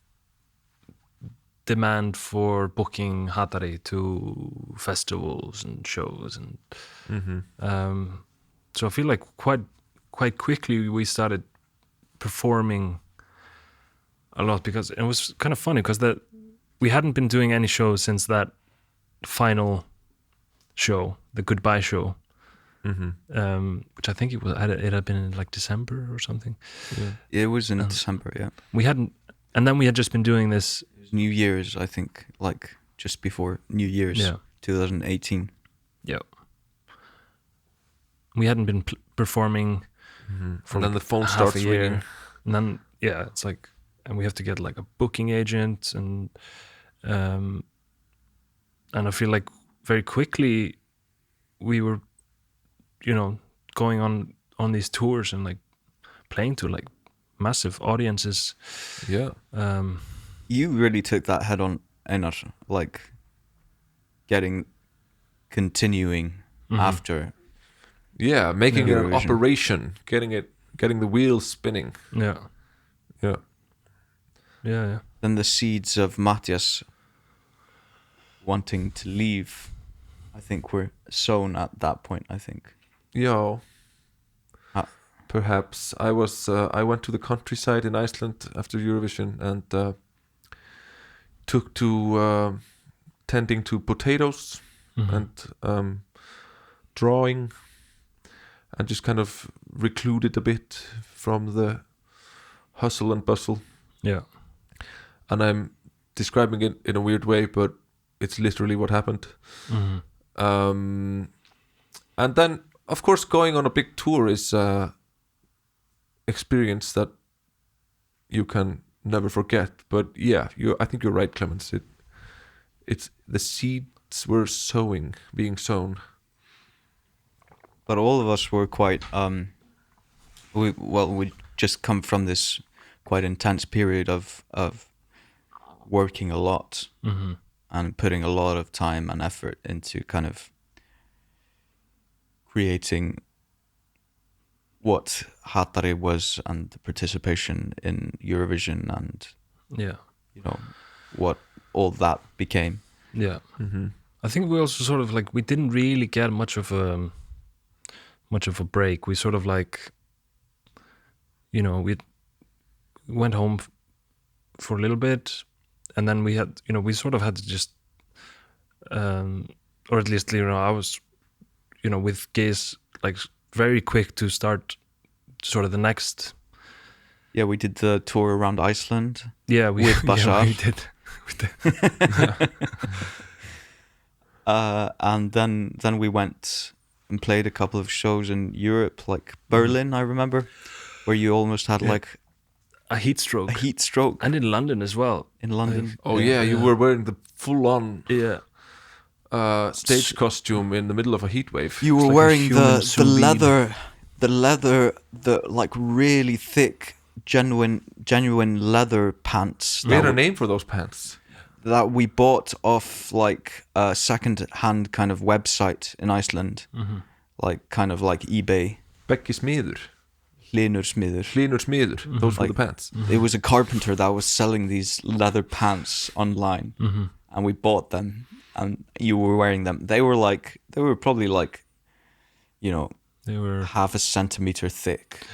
[SPEAKER 3] demand for booking Hatari to festivals and shows, and so I feel like quite quickly we started performing a lot, because it was kind of funny because that we hadn't been doing any shows since that final show, the goodbye show, which I think it had been in like December or something.
[SPEAKER 2] Yeah, it was in December. Yeah,
[SPEAKER 3] we hadn't, and then we had just been doing this
[SPEAKER 2] New Year's, I think, like just before New Year's, 2018.
[SPEAKER 3] Yeah, we hadn't been performing for
[SPEAKER 1] and then the phone starts ringing,
[SPEAKER 3] and then it's like, and we have to get like a booking agent, and I feel like very quickly we were, going on these tours and like playing to like massive audiences.
[SPEAKER 1] Yeah.
[SPEAKER 2] You really took that head on, Einar, like continuing after.
[SPEAKER 1] Yeah, making it an operation, getting the wheels spinning.
[SPEAKER 3] Yeah.
[SPEAKER 2] Then the seeds of Matthias wanting to leave, I think, were sown at that point, I think.
[SPEAKER 1] Yeah. Perhaps. I went to the countryside in Iceland after Eurovision and took to tending to potatoes and drawing, and just kind of recluded a bit from the hustle and bustle.
[SPEAKER 3] Yeah.
[SPEAKER 1] And I'm describing it in a weird way, but it's literally what happened. And then, of course, going on a big tour is experience that you can never forget. But yeah, I think you're right, Clemens. It's the seeds were being sown.
[SPEAKER 2] But all of us were quite we just come from this quite intense period of working a lot and putting a lot of time and effort into kind of creating what Hatari was and the participation in Eurovision and what all that became.
[SPEAKER 3] Yeah. I think we also sort of like, we didn't really get much of a break. We sort of like, we went home for a little bit, and then we had, we sort of had to just, or at least, I was, with Gaze, like very quick to start sort of the next.
[SPEAKER 2] Yeah, we did the tour around Iceland.
[SPEAKER 3] Yeah, we did.
[SPEAKER 2] And then we went and played a couple of shows in Europe, like Berlin, I remember, where you almost had like
[SPEAKER 3] a heat stroke.
[SPEAKER 2] And
[SPEAKER 3] in London as well.
[SPEAKER 2] In London.
[SPEAKER 1] You were wearing the full-on stage
[SPEAKER 2] So,
[SPEAKER 1] costume in the middle of a heat wave.
[SPEAKER 2] You were
[SPEAKER 3] like
[SPEAKER 2] wearing the leather, the like really thick, genuine leather pants.
[SPEAKER 1] We had a name for those pants.
[SPEAKER 2] That we bought off like a second-hand kind of website in Iceland, like kind of like eBay.
[SPEAKER 1] Beggi smiður.
[SPEAKER 2] Hlynur smiður.
[SPEAKER 1] Those were the pants.
[SPEAKER 2] It was a carpenter that was selling these leather pants online, and we bought them, and you were wearing them. They were probably like,
[SPEAKER 3] they were
[SPEAKER 2] half a centimeter thick,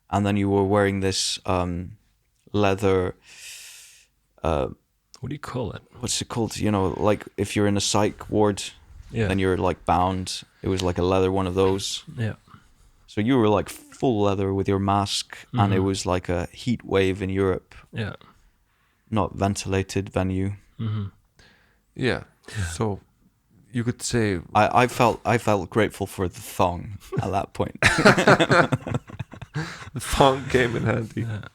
[SPEAKER 2] and then you were wearing this leather.
[SPEAKER 3] What do you call it?
[SPEAKER 2] What's it called? Like if you're in a psych ward, then you're like bound. It was like a leather one of those.
[SPEAKER 3] Yeah.
[SPEAKER 2] So you were like full leather with your mask, and it was like a heat wave in Europe.
[SPEAKER 3] Yeah.
[SPEAKER 2] Not ventilated venue.
[SPEAKER 1] Yeah. So you could say
[SPEAKER 2] I felt grateful for the thong at that point.
[SPEAKER 1] the thong came in handy.
[SPEAKER 3] Yeah.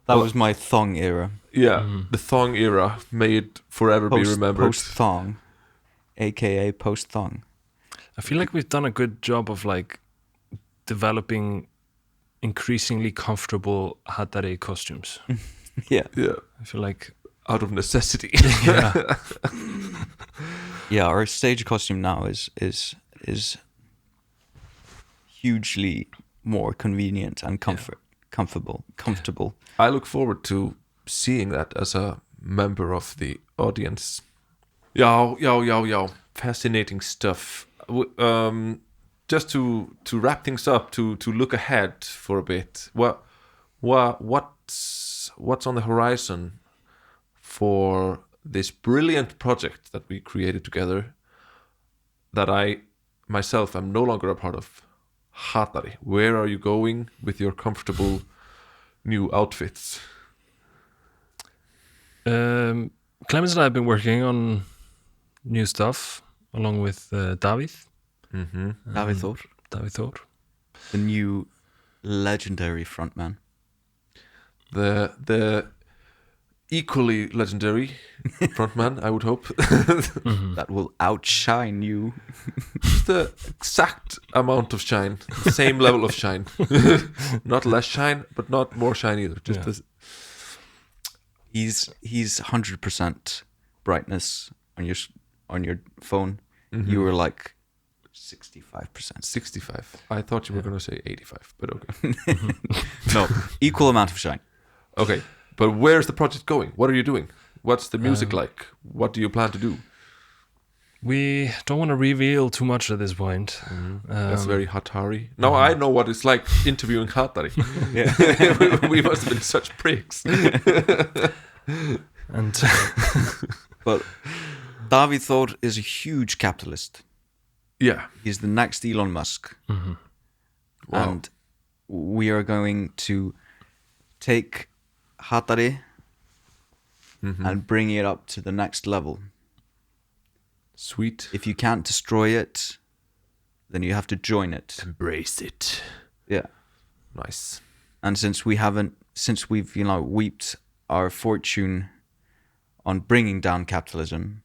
[SPEAKER 2] That was my thong era.
[SPEAKER 1] Yeah, the thong era. May it forever be remembered.
[SPEAKER 2] Post-thong, aka post-thong.
[SPEAKER 3] I feel like we've done a good job of like developing increasingly comfortable Hatari costumes.
[SPEAKER 2] Yeah.
[SPEAKER 3] I feel like
[SPEAKER 1] out of necessity.
[SPEAKER 3] Yeah.
[SPEAKER 2] Yeah, our stage costume now is is hugely more convenient and comfortable.
[SPEAKER 1] I look forward to seeing that as a member of the audience. Yeah. Fascinating stuff. Just to wrap things up, to look ahead for a bit. What's on the horizon for this brilliant project that we created together, that I myself am no longer a part of? Hatari. Where are you going with your comfortable new outfits?
[SPEAKER 3] Clemens and I have been working on new stuff along with David.
[SPEAKER 2] David Thor. The new legendary frontman.
[SPEAKER 1] The equally legendary frontman, I would hope.
[SPEAKER 2] That will outshine you.
[SPEAKER 1] Just the exact amount of shine. The same level of shine. Not less shine, but not more shine either. Just
[SPEAKER 2] He's 100% brightness on your phone. You were like 65%.
[SPEAKER 1] 65. I thought you were going to say 85, but okay.
[SPEAKER 2] No, equal amount of shine.
[SPEAKER 1] Okay, but where's the project going? What are you doing? What's the music like? What do you plan to do?
[SPEAKER 3] We don't want to reveal too much at this point.
[SPEAKER 1] That's very Hatari. Now I know what it's like interviewing Hatari. Yeah. we must have been such pricks.
[SPEAKER 3] And
[SPEAKER 2] but David Thor is a huge capitalist.
[SPEAKER 1] Yeah.
[SPEAKER 2] He's the next Elon Musk.
[SPEAKER 1] Wow.
[SPEAKER 2] And we are going to take Hatari and bring it up to the next level.
[SPEAKER 1] Sweet.
[SPEAKER 2] If you can't destroy it, then you have to join it.
[SPEAKER 1] Embrace it.
[SPEAKER 2] Yeah.
[SPEAKER 1] Nice.
[SPEAKER 2] And since we've reaped our fortune on bringing down capitalism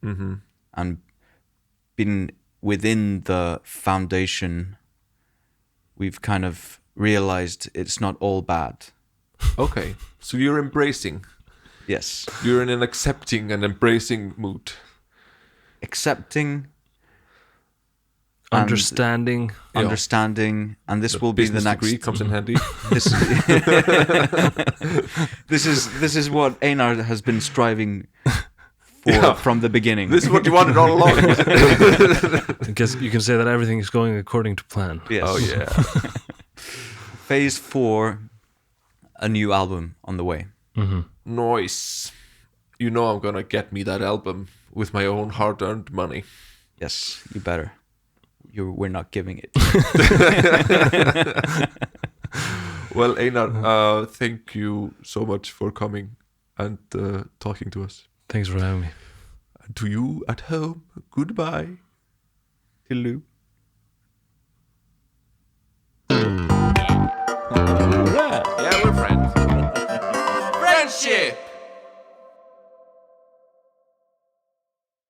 [SPEAKER 2] and been within the foundation, we've kind of realized it's not all bad.
[SPEAKER 1] Okay, so you're embracing.
[SPEAKER 2] Yes.
[SPEAKER 1] You're in an accepting and embracing mood.
[SPEAKER 2] Accepting,
[SPEAKER 3] understanding,
[SPEAKER 2] and this will be the next
[SPEAKER 1] degree comes in handy.
[SPEAKER 2] This is what Einar has been striving for from the beginning.
[SPEAKER 1] This is what you wanted all along.
[SPEAKER 3] I guess you can say that everything is going according to plan.
[SPEAKER 2] Yes.
[SPEAKER 1] Oh yeah.
[SPEAKER 2] Phase 4, a new album on the way.
[SPEAKER 1] Nice. You know I'm gonna get me that album with my own hard-earned money.
[SPEAKER 2] Yes, you better. We're not giving it.
[SPEAKER 1] Well, Einar, thank you so much for coming and talking to us.
[SPEAKER 3] Thanks for having me.
[SPEAKER 1] And to you at home, goodbye.
[SPEAKER 2] Hello.
[SPEAKER 1] Yeah, we're friends. Friendship!